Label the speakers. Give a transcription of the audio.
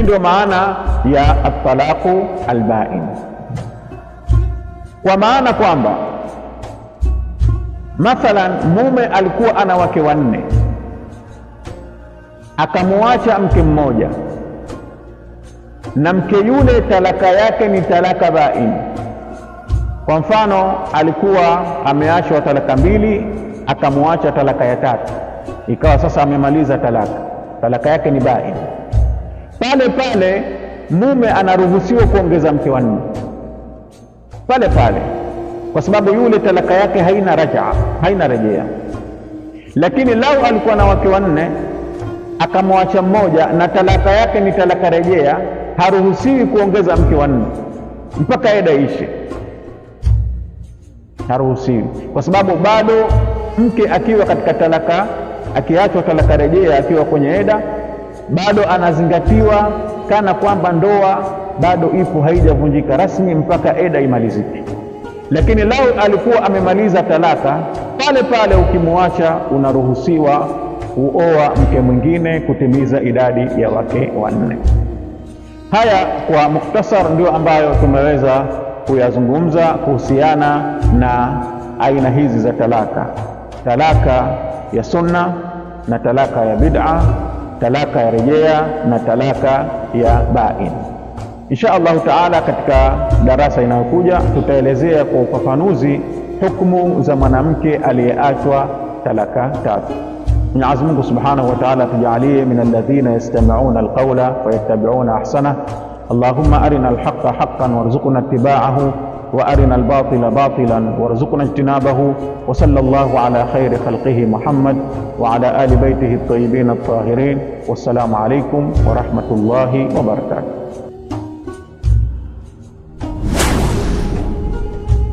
Speaker 1: ndio maana ya at-talaqu al-ba'in, kwa maana kwamba mathalan mume alikuwa ana wake wanne, akamuacha mke mmoja, na mke yule talaka yake ni talaka ba'in. Kwa mfano alikuwa ameachwa talaka mbili, akamuacha talaka ya tatu, ikawa sasa amemaliza talaka yake ni ba'in. Pale pale mume anaruhusiwa kuongeza mke wa nne pale pale, kwa sababu yule talaka yake haina rajaa, haina rejea. Lakini lau alikuwa na wake wanne akamwacha mmoja na talaka yake ni talaka rejea, haruhusiwi kuongeza mke wa nne mpaka eda ishe, haruhusiwi, kwa sababu bado mke akiwa katika talaka, akiachwa talaka rejea akiwa kwenye eda, bado anazingatiwa kana kwamba ndoa bado ipo, haijavunjika rasmi mpaka eda imalizike. Lakini lau alikuwa amemaliza talaka, pale pale ukimuacha unaruhusiwa kuoa mke mwingine kutimiza idadi ya wake wanne. Haya kwa mukhtasar ndio ambayo tumeweza kuyazungumza kuhusiana na aina hizi za talaka: talaka ya sunna na talaka ya bid'a, talaka ya rejea na talaka ya ba'in. Insha Allahu taala katika darasa inayokuja tutaelezea kwa ufafanuzi hukumu za mwanamke aliyeachwa talaka tatu. Mwenyezi Mungu Subhanahu wa Ta'ala tujalie min alladhina yastami'una alqawla fayattabi'una ahsana. Allahumma arina alhaqqa haqqan warzuqna ittiba'ahu wa arina albatila batilan warzuqna ijtinabahu. Wa sallallahu ala khairi khalqihi Muhammad wa ala ali baytihi at-tayyibin at-tahirin. Wassalamu alaykum wa rahmatullahi wa barakatuh.